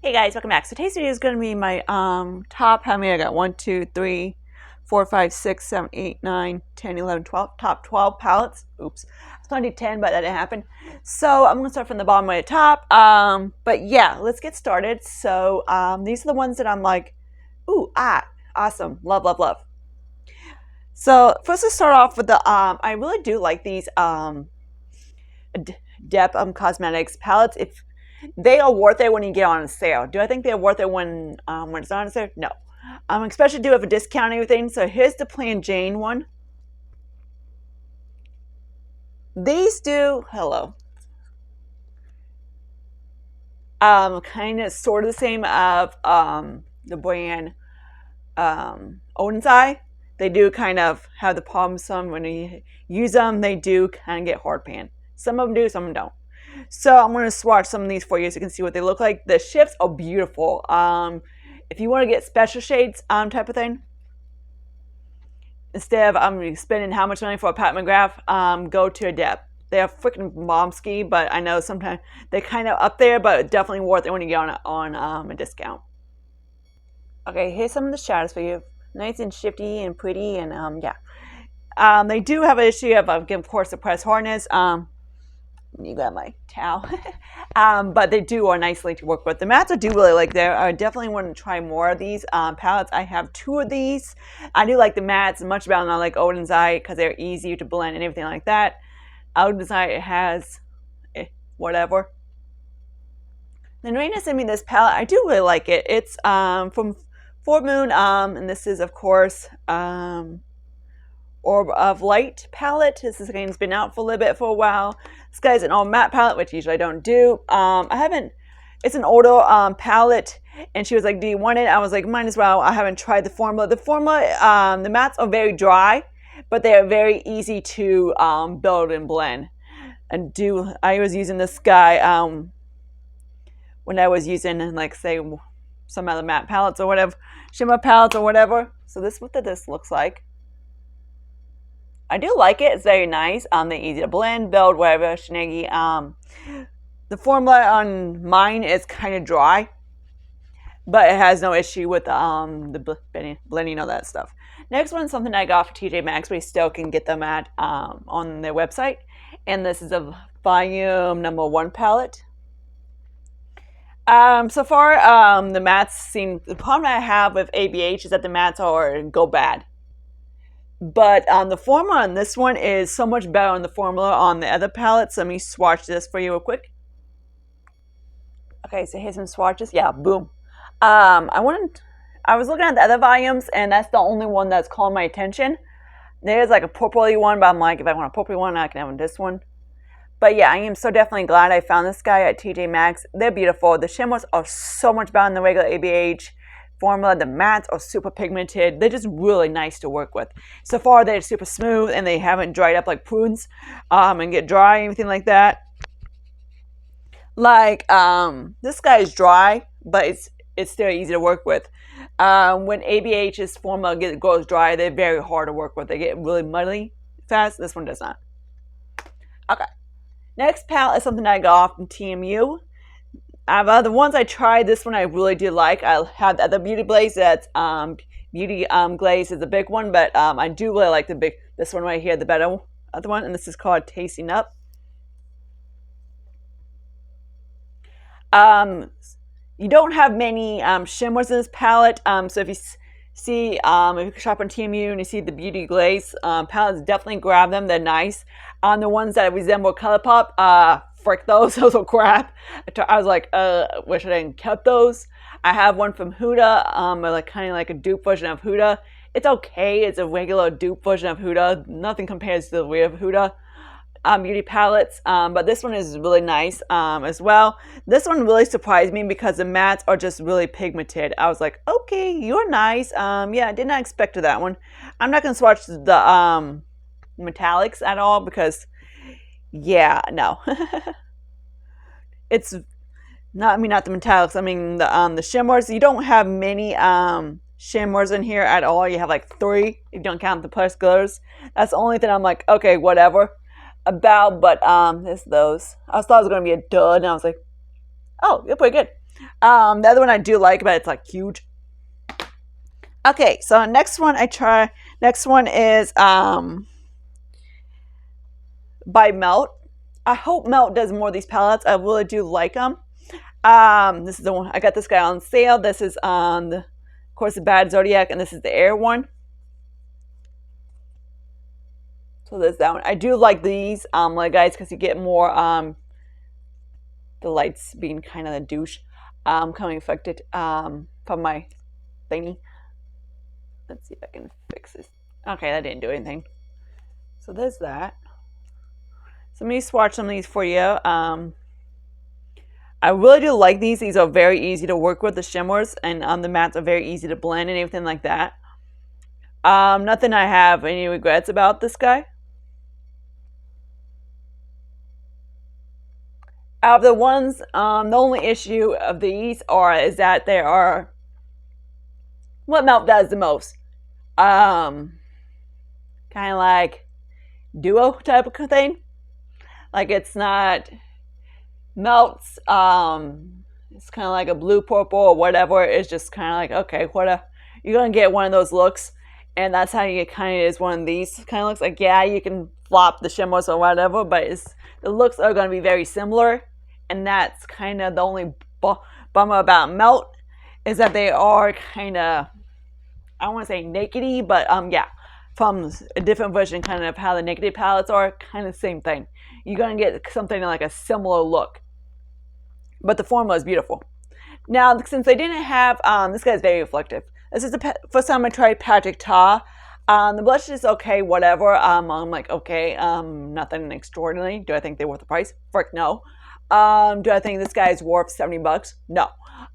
Hey guys, welcome back. So today's video is going to be my top, how many I got? 1, 2, 3, 4, 5, 6, 7, 8, 9, 10, 11, 12. Top 12 palettes. Oops. I was going to do 10, but that didn't happen. So I'm going to start from the bottom way to top. But yeah, let's get started. So these are the ones that I'm like, ooh, awesome. Love, love, love. So first let's start off with the, I really do like these Dep Cosmetics palettes. If they are worth it when you get on a sale. Do I think they're worth it when it's not on sale? No. Especially do have a discount and everything. So here's the Plain Jane one. These do, hello. Kind of sort of the same of the brand Oden's Eye. They do kind of have the problem. Some when you use them, they do kind of get hard pan. Some of them do, some of them don't. So I'm going to swatch some of these for you so you can see what they look like. The shifts are beautiful. If you want to get special shades type of thing, instead of spending how much money for a Pat McGrath, go to a Dep. They're freaking bombski, but I know sometimes they're kind of up there, but definitely worth it when you get on a discount. Okay, here's some of the shadows for you. Nice and shifty and pretty, and yeah. They do have an issue of course, the press hardness. You got my towel. But they do are nicely to work with. The mattes I do really like there. I definitely want to try more of these palettes. I have 2 of these. I do like the mattes much better than I like Oden's Eye because they're easier to blend and everything like that. Oden's Eye has whatever. Then Raina sent me this palette. I do really like it. It's from Fort Moon, and this is of course Orb of Light palette. This is again, it's been out for a little bit for a while. This guy's an all matte palette, which usually I don't do. It's an older palette, and she was like, do you want it? I was like, might as well. I haven't tried the formula. The mattes are very dry, but they are very easy to build and blend. I was using this guy when I was using, like, say, some other matte palettes or whatever, shimmer palettes or whatever. So this is what this looks like. I do like it. It's very nice. They're easy to blend, build, whatever, shenanigans. The formula on mine is kind of dry, but it has no issue with the blending, all that stuff. Next one is something I got for TJ Maxx, but you still can get them at on their website. And this is a volume number 1 palette. So far, the mattes the problem I have with ABH is that the mattes go bad. But the formula on this one is so much better than the formula on the other palettes. Let me swatch this for you real quick. Okay, so here's some swatches. Yeah, boom. I was looking at the other volumes, and that's the only one that's called my attention. There's like a purpley one, but I'm like, if I want a purpley one, I can have this one. But yeah, I am so definitely glad I found this guy at TJ Maxx. They're beautiful. The shimmers are so much better than the regular ABH formula. The mattes are super pigmented. They're just really nice to work with. So far, they're super smooth and they haven't dried up like prunes and get dry, anything like that. Like this guy is dry, but it's still easy to work with. When ABH's formula goes dry, they're very hard to work with. They get really muddy fast. This one does not. Okay. Next palette is something I got from TMU. The ones I tried, this one I really did like. I have the other Beauty Glaze. That's Beauty Glaze is the big one, but I do really like this one right here, the better other one, and this is called Tasting Up. You don't have many shimmers in this palette, so if you see, if you shop on TMU and you see the Beauty Glaze palettes, definitely grab them. They're nice. The ones that resemble ColourPop, frick those are crap. I was like, wish I didn't kept those. I have one from Huda, kind of like a dupe version of Huda. It's okay. It's a regular dupe version of Huda. Nothing compares to the real Huda beauty palettes. But this one is really nice as well. This one really surprised me because the mattes are just really pigmented. I was like, okay, you're nice. Yeah, I did not expect that one. I'm not going to swatch the metallics at all because yeah, no. It's not the metallics. I mean the shimmers. You don't have many shimmers in here at all. You have like 3 if you don't count the plus colors. That's the only thing I'm like, okay, whatever about. But it's those. I thought it was gonna be a dud, and I was like, oh, you're pretty good. The other one I do like, but it's like huge. Okay, so next one next one is by Melt. I hope Melt does more of these palettes. I really do like them. This is the one, I got this guy on sale. This is of course, the Bad Zodiac, and this is the Air one. So there's that one. I do like these, like guys, because you get more, the lights being kind of a douche, coming affected, from my thingy. Let's see if I can fix this. Okay, that didn't do anything. So there's that. So let me swatch some of these for you. I really do like these. These are very easy to work with, the shimmers, and the mattes are very easy to blend and everything like that. Nothing I have any regrets about this guy. Out of the ones, the only issue of these is that they are what Melt does the most. Kind of like duo type of thing. Like it's not Melt's. It's kind of like a blue purple or whatever. It's just kind of like, okay, you're gonna get one of those looks, and that's how you get kind of is one of these kind of looks. Like, yeah, you can flop the shimmers or whatever, but the looks are going to be very similar, and that's kind of the only bummer about Melt, is that they are kind of, I don't want to say nakedy, but yeah, from a different version kind of how the naked palettes are, kind of the same thing. You're going to get something like a similar look, but the formula is beautiful. Now, since they didn't have, this guy's very reflective. This is the first time I tried Patrick Ta. The blush is okay, whatever. I'm like, okay, nothing extraordinary. Do I think they're worth the price? Frick, no. Do I think this guy is worth $70? No.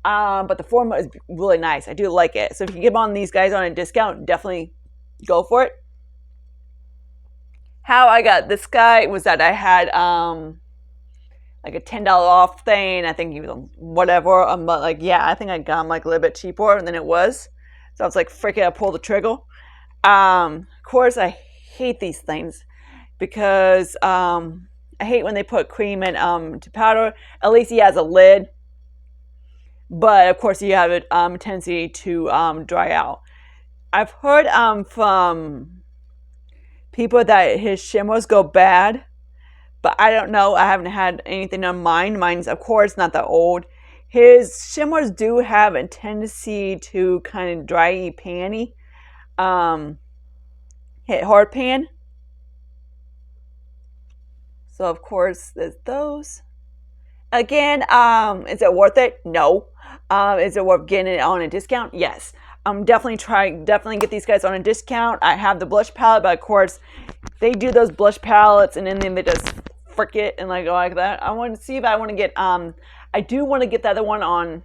But the formula is really nice. I do like it. So if you get on these guys on a discount, definitely go for it. How I got this guy was that I had like a $10 off thing. I think he was whatever. But like, yeah, I think I got him like a little bit cheaper than it was. So I was like, frick it, I pulled the trigger. Of course, I hate these things because I hate when they put cream in to powder. At least he has a lid, but of course you have a tendency to dry out. I've heard from people that his shimmers go bad, but I don't know. I haven't had anything on mine. Mine's, of course, not that old. His shimmers do have a tendency to kind of dry panny. Hit hard pan. So of course there's those. Again, is it worth it? No. Is it worth getting it on a discount? Yes. Definitely get these guys on a discount. I have the blush palette, but of course they do those blush palettes and then they just frick it and like go like that. I want to see if I want to get I do want to get the other one on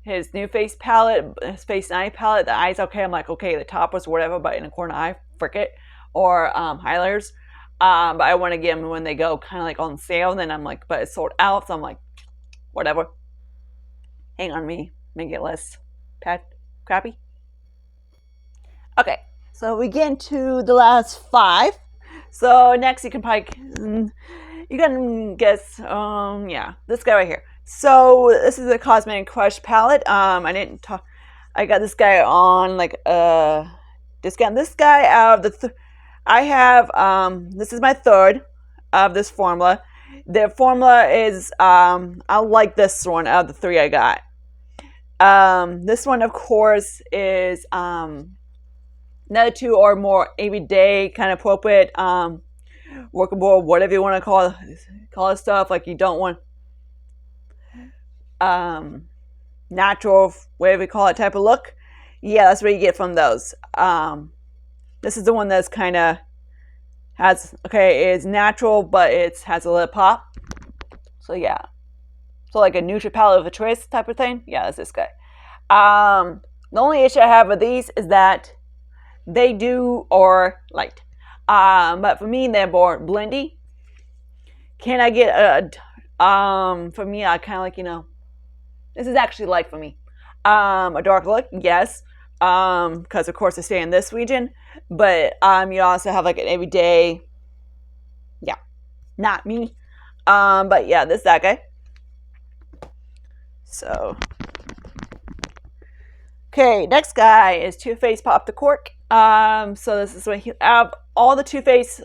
his new face palette, his face and eye palette. The eye's okay. I'm like, okay, the top was whatever, but in a corner eye, frick it. Or highlighters. But I want to get them when they go kind of like on sale. And then I'm like, but it's sold out. So I'm like, whatever. Hang on me. Make it less crappy. Okay. So we get into the last 5. So next you can guess, yeah, this guy right here. So this is a Cosmetic Crush palette. I got this guy on like discount. This guy out of the I have this is my third of this formula. The formula is I like this one out of the 3 I got. This one of course is another 2 or more everyday kind of appropriate workable, whatever you want to call it stuff. Like you don't want natural, whatever you call it, type of look. Yeah, that's what you get from those. This is the one that's kind of it's natural, but it has a little pop. So yeah. So like a neutral palette with a twist type of thing. Yeah, that's this guy. The only issue I have with these is that they are light. But for me, they're more blendy. Can I get for me, I kind of like, this is actually light for me. A dark look, yes. Because of course I stay in this region, but you also have like an everyday, yeah, not me. But yeah, that guy. So, okay, next guy is Too Faced Pop the Cork. So this is what he out of all the Too Faced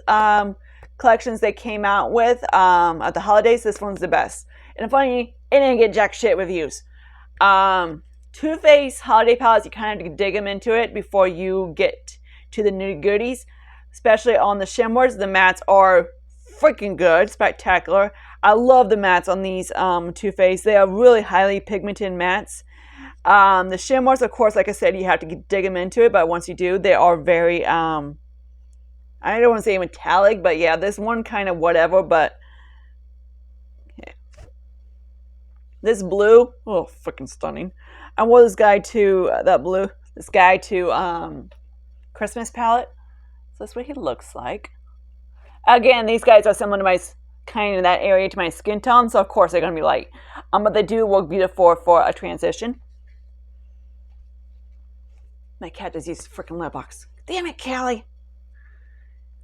collections they came out with at the holidays. This one's the best. And funny, it didn't get jack shit reviews. Too Faced holiday palettes, you kind of dig them into it before you get to the nitty gritties. Especially on the shimmers, the mattes are freaking good, spectacular. I love the mattes on these Too Faced. They are really highly pigmented mattes. The shimmers, of course, like I said, you have to dig them into it, but once you do, they are very, I don't want to say metallic, but yeah, this one kind of whatever, but yeah. This blue, oh, freaking stunning. I wore this guy to, this guy to Christmas palette. So that's what he looks like. Again, these guys are similar to my, kind of that area to my skin tone, so of course they're going to be light. But they do work beautiful for a transition. My cat just used freaking lip box. Damn it, Callie.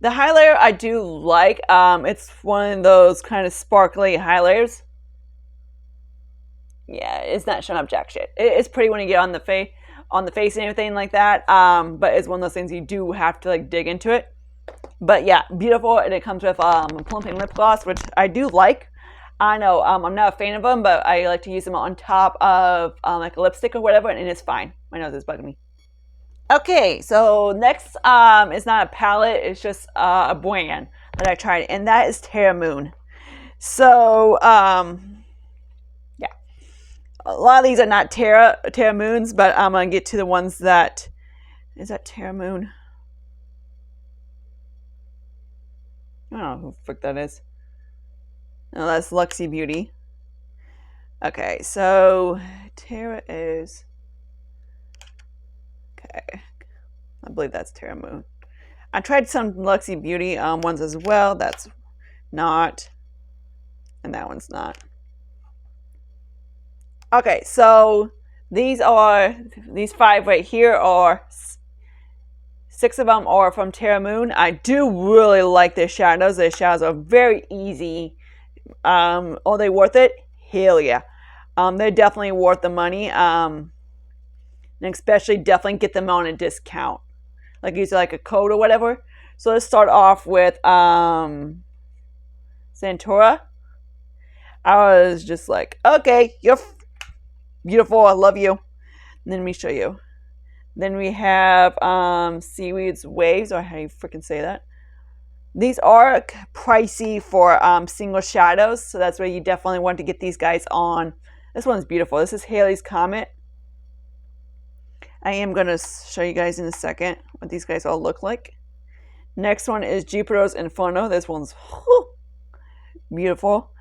The highlighter I do like. It's one of those kind of sparkly highlighters. Yeah, it's not showing up jack shit. It's pretty when you get on the face and everything like that. But it's one of those things you do have to like dig into it. But yeah, beautiful, and it comes with a plumping lip gloss, which I do like. I know I'm not a fan of them, but I like to use them on top of like a lipstick or whatever, and it's fine. My nose is bugging me. Okay, so next is not a palette, it's just a brand that I tried, and that is Terra Moon. So, yeah. A lot of these are not Terra Moons, but I'm going to get to the ones that... Is that Terra Moon? I don't know who the frick that is. No, that's Luxie Beauty. Okay, so Terra is... Okay, I believe that's Terra Moon. I tried some Luxie Beauty ones as well. That's not. And that one's not. Okay, so these 5 right here are... 6 of them are from Terra Moon. I do really like their shadows. Their shadows are very easy. Are they worth it? Hell yeah. They're definitely worth the money. And especially definitely get them on a discount. Like use like a code or whatever. So let's start off with Santora. I was just like, okay, you're beautiful. I love you. And then let me show you. Then we have Seaweed's Waves, or how do you freaking say that? These are pricey for single shadows, so that's where you definitely want to get these guys on. This one's beautiful. This is Halley's Comet. I am going to show you guys in a second what these guys all look like. Next one is Jupiter's Inferno. This one's beautiful.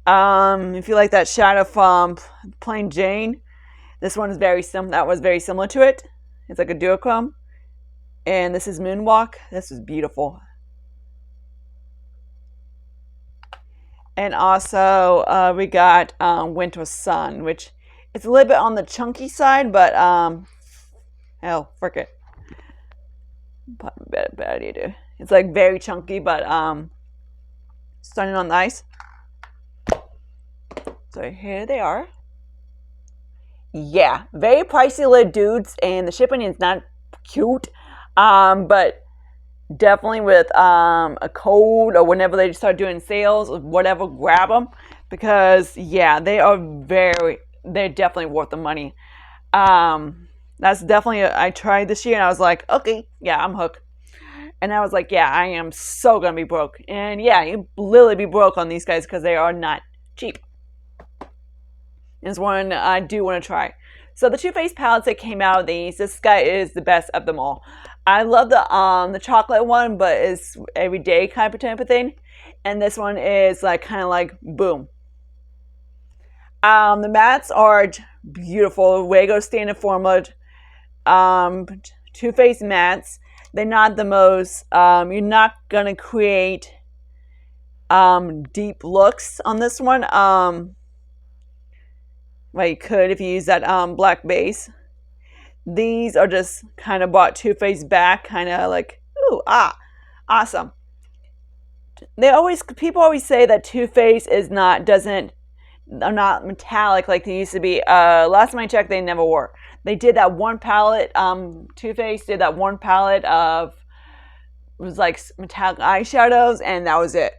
If you like that shadow from Plain Jane, this one is very similar. That was very similar to it. It's like a duochrome. And this is Moonwalk. This is beautiful. And also we got Winter Sun, which it's a little bit on the chunky side, but hell, frick it. Bad idea, dude. It's like very chunky, but stunning on the ice. So here they are. Yeah, very pricey little dudes, and the shipping is not cute. But definitely with a code or whenever they start doing sales or whatever, grab them because yeah, they're definitely worth the money. That's definitely I tried this year and I was like, okay, yeah, I'm hooked. And I was like, yeah, I am so gonna be broke. And yeah, you literally be broke on these guys because they are not cheap. Is one I do want to try. So the Too Faced palettes that came out of these, this guy is the best of them all. I love the chocolate one, but it's everyday kind of type of thing. And this one is like kind of like boom. The mattes are beautiful. Wago Standard Formula Too Faced mattes. They're not the most. You're not gonna create deep looks on this one. Well, you could if you use that black base. These are just kind of brought Too Faced back, kind of like, ooh, awesome. People always say that Too Faced doesn't They're not metallic like they used to be. Last time I checked, they never were. They did that one palette. Too Faced did that one palette of, it was like metallic eyeshadows, and that was it.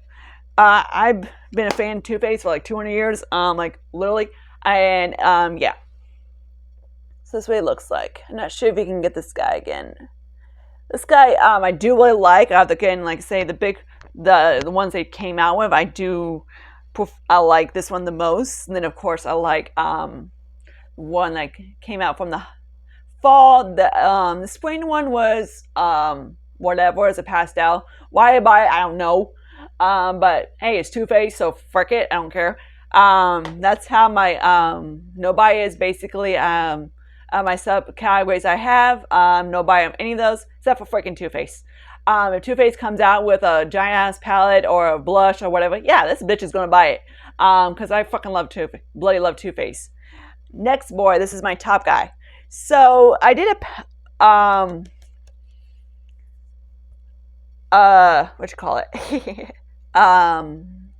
I've been a fan of Too Faced for like 200 years, like literally, and yeah. So this is what it looks like. I'm not sure if you can get this guy again. This guy, I do really like. Again, like I say, the ones they came out with, I like this one the most. And then of course I like one that came out from the fall. The spring one was whatever, it's a pastel. Why I buy it, I don't know. But hey, it's Too Faced, so frick it, I don't care. That's how my no buy is basically. My subcategories I have, no buy on any of those except for freaking Too Faced. If Too Faced comes out with a giant ass palette or a blush or whatever, yeah, this bitch is gonna buy it. Because I fucking love bloody love Too Faced. Next boy, this is my top guy. So I did what you call it?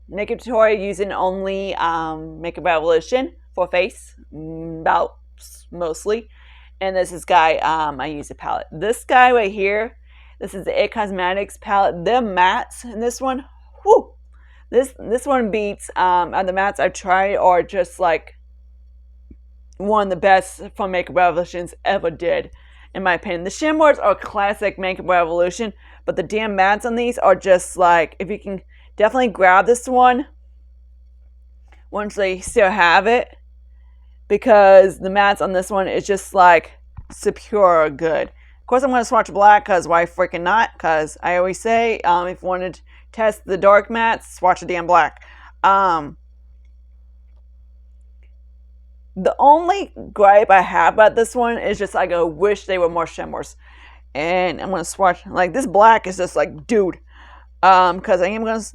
Makeup tutorial using only Makeup Revolution for face, about mostly. And this is guy, I use a palette. This guy right here, this is the It Cosmetics palette. The mattes in this one, whoo! This one beats the mattes I've tried, or just like one of the best from Makeup Revolutions ever did, in my opinion. The shimmers are classic Makeup Revolution, but the damn mattes on these are just like, if you can definitely grab this one once they still have it, because the mattes on this one is just like super good. Of course, I'm going to swatch black, because why freaking not? Because I always say, if you want to test the dark mattes, swatch the damn black. The only gripe I have about this one is just like I wish they were more shimmers. And I'm going to swatch, like this black is just like, dude. Because I am going to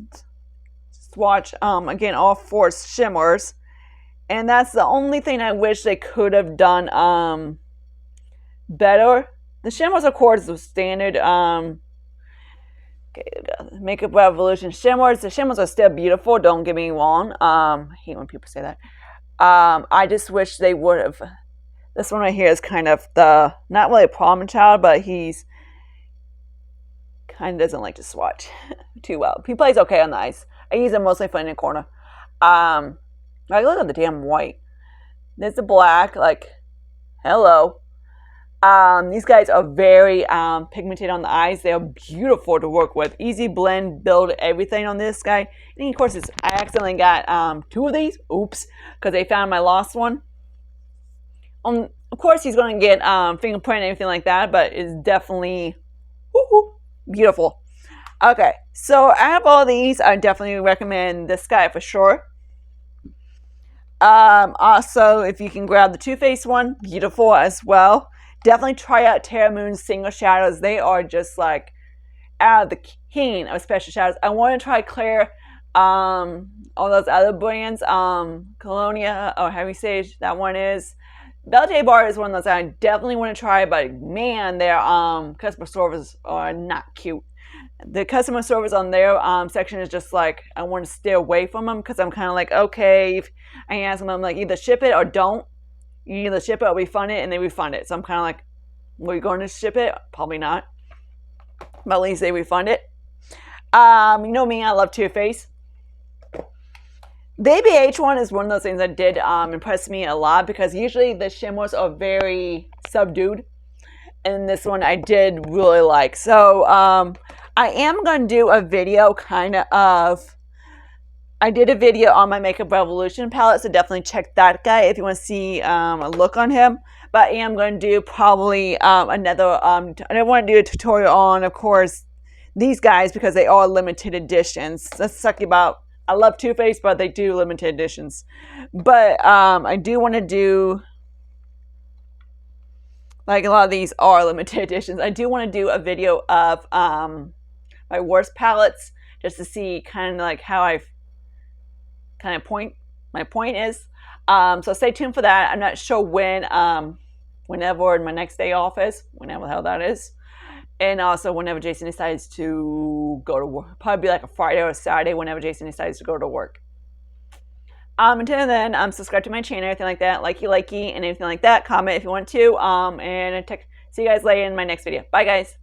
swatch, again, all 4 shimmers. And that's the only thing I wish they could have done better. The shimmers, of course, the standard Makeup Revolution shimmers. The shimmers are still beautiful, don't get me wrong. I hate when people say that. I just wish they would have. This one right here is kind of not really a problem child, but he's kind of doesn't like to swatch too well. He plays okay on the ice. I use him mostly for in the corner. Like, look at the damn white. There's the black, like, hello. These guys are very pigmented on the eyes. They are beautiful to work with. Easy blend, build everything on this guy. And of course, I accidentally got 2 of these. Oops, because they found my lost one. Of course, he's going to get fingerprint and everything like that, but it's definitely beautiful. Okay, so out of all these, I definitely recommend this guy for sure. Also, if you can grab the Too Faced one, beautiful as well. Definitely try out Terra Moon's single shadows. They are just like out of the king of special shadows. I want to try Claire, all those other brands, Colonia or Heavy Sage. That one is. Belle Bar is one of those I definitely want to try, but man, their customer service are not cute. The customer service on their section is just like, I want to stay away from them, because I'm kind of like, okay, if I ask them, I'm like, either ship it or don't. You either ship it or refund it, and they refund it. So I'm kind of like, were you going to ship it? Probably not. But at least they refund it. You know me, I love Too Faced. The ABH one is one of those things that did impress me a lot, because usually the shimmers are very subdued. And this one I did really like. So, I am going to do a video I did a video on my Makeup Revolution palette, so definitely check that guy if you want to see a look on him. But I am going to do probably another, I want to do a tutorial on, of course, these guys, because they are limited editions. That's sucky about, I love Too Faced, but they do limited editions. But I do want to do, like a lot of these are limited editions, I do want to do a video of my worst palettes, just to see kind of like how I kind of my point is. So stay tuned for that. I'm not sure when, whenever my next day off is, whenever the hell that is. And also whenever Jason decides to go to work. Probably be like a Friday or a Saturday, whenever Jason decides to go to work. Until then, subscribe to my channel, anything like that, likey, and anything like that. Comment if you want to. And see you guys later in my next video. Bye, guys.